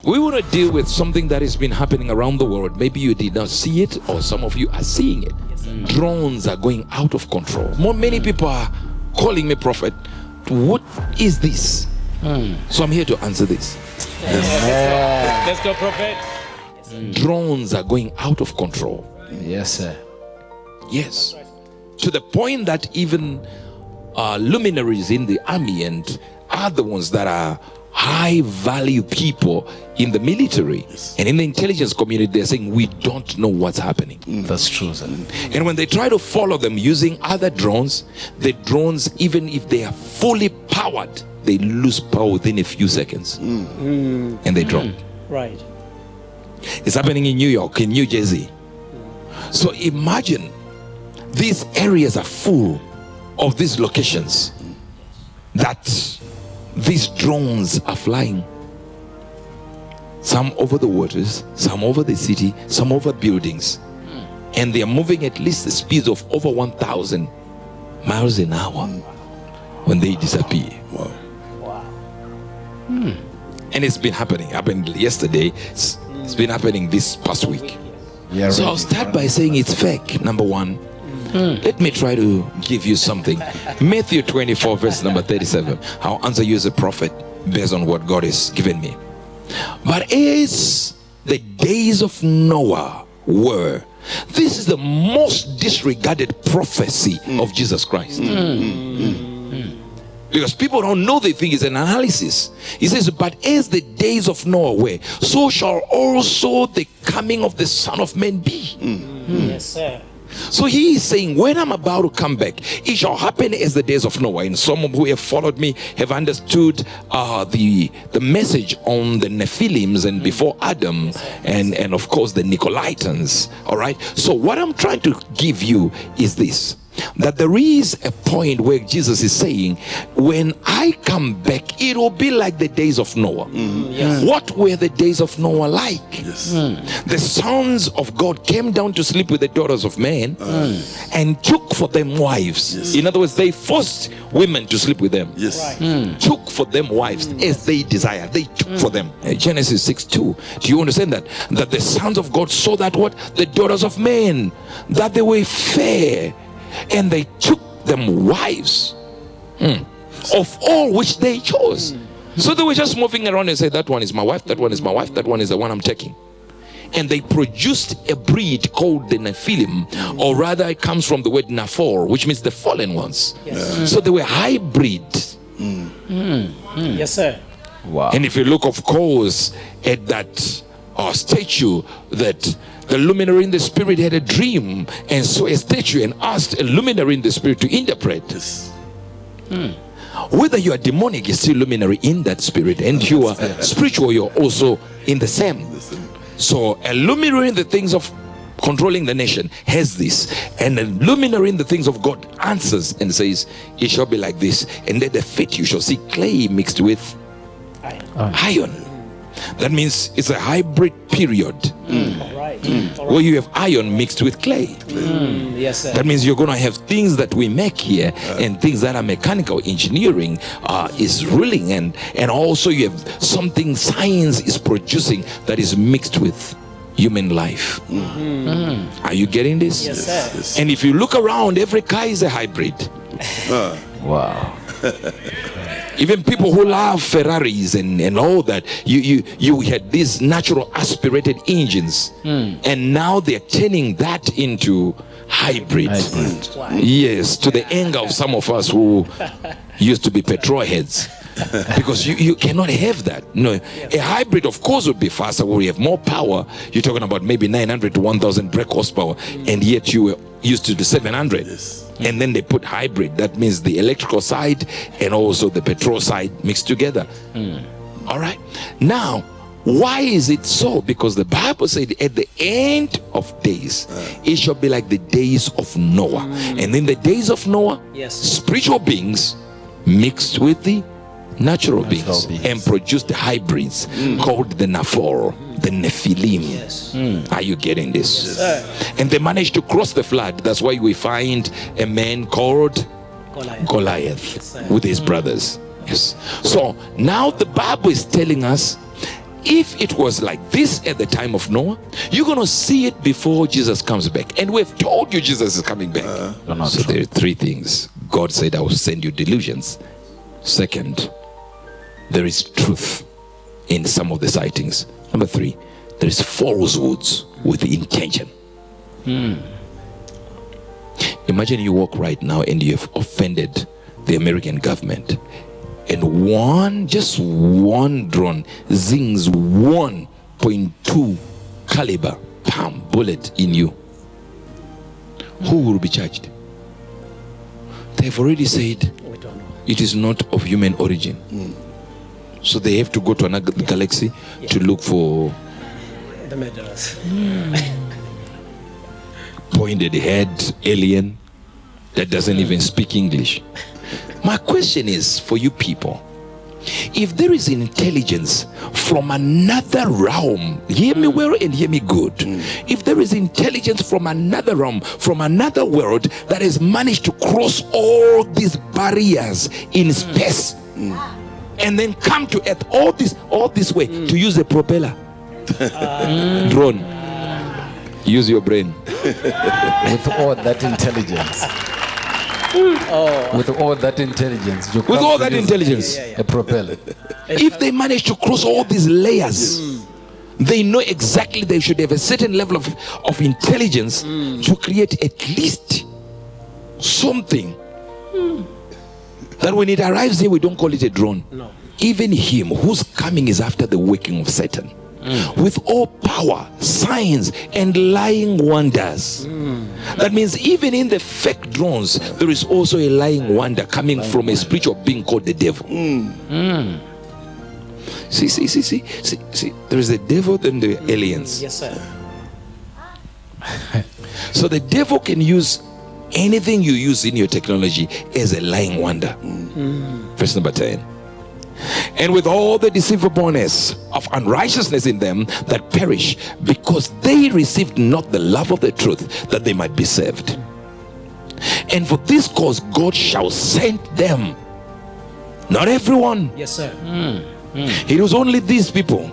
We want to deal with something that has been happening around the world. Maybe you did not see it, or some of you are seeing it. Drones are going out of control. Many people are calling me, Prophet, what is this? So I'm here to answer this. Let's go, Prophet. Drones are going out of control. Yes, sir. Yes. To the point that even luminaries in the army and other ones that are high value people in the military and in the intelligence community, they're saying we don't know what's happening. That's true, sir. And when they try to follow them using other drones, the drones, even if they are fully powered, they lose power within a few seconds and they drop. Right. It's happening in New York, in New Jersey. So imagine these areas are full of these locations that these drones are flying. Some over the waters, some over the city, some over buildings. And they are moving at least the speeds of over 1,000 miles an hour when they disappear. Wow. And it's been happening. Happened yesterday. It's been happening this past week. Yeah, So I'll start by saying it's fake, number one. Let me try to give you something. Matthew 24 verse number 37. I'll answer you as a prophet based on what God has given me. But as the days of Noah were, this is the most disregarded prophecy of Jesus Christ. Because people don't know, they think it's an analysis. He says, but as the days of Noah were, so shall also the coming of the Son of Man be. Yes, sir. So he is saying, when I'm about to come back, it shall happen as the days of Noah. And some who have followed me have understood the message on the Nephilims and before Adam, and of course the Nicolaitans. All right. So what I'm trying to give you is this, that there is a point where Jesus is saying, when I come back, it will be like the days of Noah. What were the days of Noah like? The sons of God came down to sleep with the daughters of men and took for them wives. In other words, they forced women to sleep with them. Took for them wives as they desired. They took for them. Genesis 6:2. Do you understand that? That the sons of God saw that what? The daughters of men, that they were fair, and they took them wives of all which they chose. So they were just moving around and say, that one is my wife, that one is my wife, that one is the one I'm taking. And they produced a breed called the Nephilim, or rather it comes from the word Naphor, which means the fallen ones. So they were hybrid. Yes, sir. Wow. And if you look, of course, at that statue, that the luminary in the spirit had a dream and saw a statue and asked a luminary in the spirit to interpret. Whether you are demonic, you're still luminary in that spirit, and you are spiritual, you're also in the same. So a luminary in the things of controlling the nation has this, and a luminary in the things of God answers and says, it shall be like this, and at the feet you shall see clay mixed with iron. That means it's a hybrid period where you have iron mixed with clay. Yes, sir. That means you're going to have things that we make here and things that are mechanical engineering is ruling, and also you have something science is producing that is mixed with human life. Are you getting this? Yes, sir. And if you look around, every car is a hybrid. Wow. Even people who love Ferraris and all that, you had these natural aspirated engines, and now they're turning that into hybrid. Yes, to the anger of some of us who used to be petrol heads. Because you cannot have that. No, a hybrid of course would be faster, where you have more power. You're talking about maybe 900 to 1000 brake horsepower, and yet you were used to the 700. And then they put hybrid. That means the electrical side and also the petrol side mixed together. All right. Now, why is it so? Because the Bible said at the end of days, it shall be like the days of Noah. And in the days of Noah, spiritual beings mixed with the natural beings and produced the hybrids called the Naphor, the Nephilim. Are you getting this? And they managed to cross the flood. That's why we find a man called Goliath with his brothers. Yes. So now the Bible is telling us if it was like this at the time of Noah, you're going to see it before Jesus comes back. And we've told you Jesus is coming back. So there are three things. God said, I will send you delusions. Second, there is truth in some of the sightings. Number three, there is falsehoods with the intention. Imagine you walk right now and you have offended the American government, and just one drone zings 1.2 caliber bullet in you. Who will be charged? They've already said it is not of human origin. So they have to go to another galaxy to look for the murderers. Pointed head alien that doesn't even speak English. My question is for you people, if there is intelligence from another realm, hear me well and hear me good. If there is intelligence from another realm, from another world, that has managed to cross all these barriers in space and then come to earth all this way to use a propeller drone, use your brain. With all that intelligence. With all that intelligence. With all that intelligence. A propeller. If they manage to cross all these layers, they know exactly they should have a certain level of intelligence to create at least something that when it arrives here, we don't call it a drone. No. Even him whose coming is after the working of Satan, with all power, signs, and lying wonders. That means even in the fake drones, there is also a lying wonder coming from a spiritual being called the devil. See, there is the devil and the aliens. Yes, sir. So the devil can use anything you use in your technology as a lying wonder. Verse number 10. And with all the deceivableness of unrighteousness in them that perish, because they received not the love of the truth, that they might be saved. And for this cause God shall send them. Not everyone. Yes, sir. It was only these people.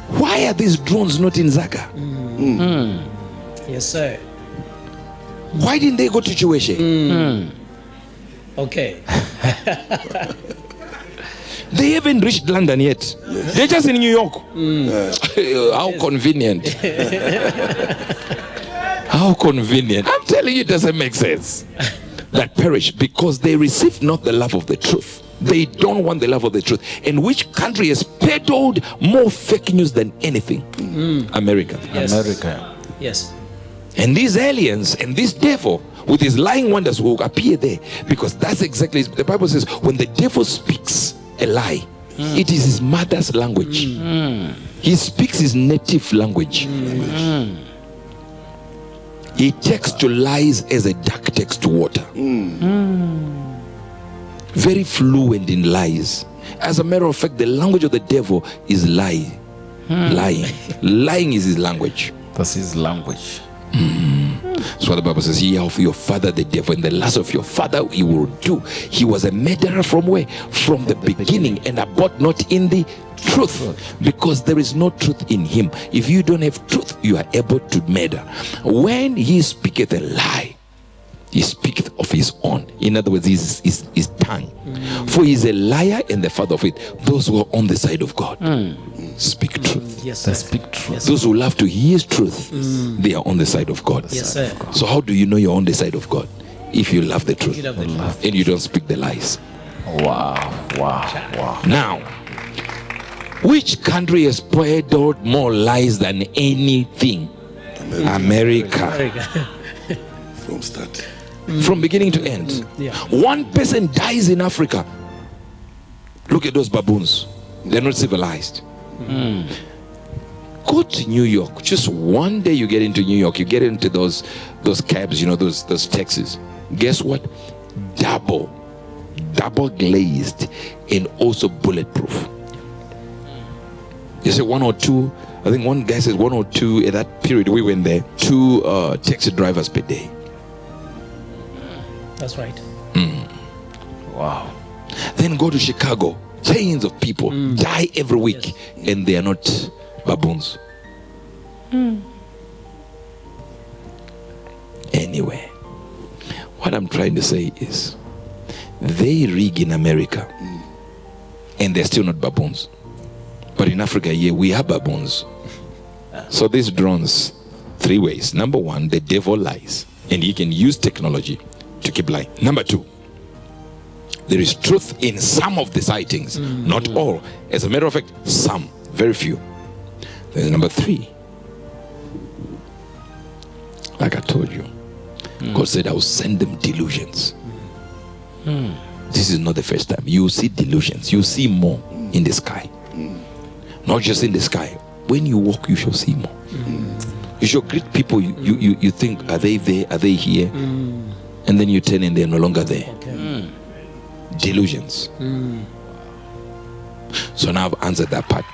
Why are these drones not in Zaga? Yes, sir. Why didn't they go to Chiweshe? Okay. They haven't reached London yet. They're just in New York. How convenient. How convenient. I'm telling you, it doesn't make sense. That perish because they received not the love of the truth. They don't want the love of the truth. And which country has peddled more fake news than anything? America. Yes. America. Yes. And these aliens and this devil with his lying wonders will appear there, because that's exactly, the Bible says, when the devil speaks a lie, it is his mother's language. He speaks his native language. He takes to lies as a duck takes to water. Very fluent in lies. As a matter of fact, the language of the devil is lie. Lying. Lying is his language. That's his language. That's what the Bible says. Ye of your father the devil, and the lust of your father he will do. He was a murderer from where? From the beginning, and abode not in the truth, because there is no truth in him. If you don't have truth, you are able to murder. When he speaketh a lie, he speaketh of his own. In other words, his tongue. For he is a liar and the father of it. Those who are on the side of God speak truth. Yes, sir. They speak truth. Yes, Those who love to hear truth, they are on the side of God. Yes, sir. So how do you know you're on the side of God? If you love the truth You love the truth. and you don't speak the lies. Wow. Now, which country has peddled more lies than anything? America. From start. From beginning to end. Yeah. One person dies in Africa. Look at those baboons. They're not civilized. Go to New York. Just one day you get into New York, you get into those cabs, those taxis. Guess what? Double glazed and also bulletproof. You say 1 or 2. I think one guy says 1 or 2 at that period we went there. 2 taxi drivers per day. That's right. Wow. Then go to Chicago. chains of people die every week, and they are not baboons. Anyway, what I'm trying to say is, they rig in America, and they're still not baboons. But in Africa, we are baboons. So these drones, 3 ways. Number 1, the devil lies, and he can use technology to keep lying. Number 2, there is truth in some of the sightings, not all. As a matter of fact, some, very few. There's number 3. Like I told you, God said, I will send them delusions. This is not the first time. You will see delusions. You will see more in the sky. Not just in the sky. When you walk, you shall see more. You shall greet people. You think, are they there? Are they here? And then you turn and they're no longer there. Okay. Delusions. So now I've answered that part.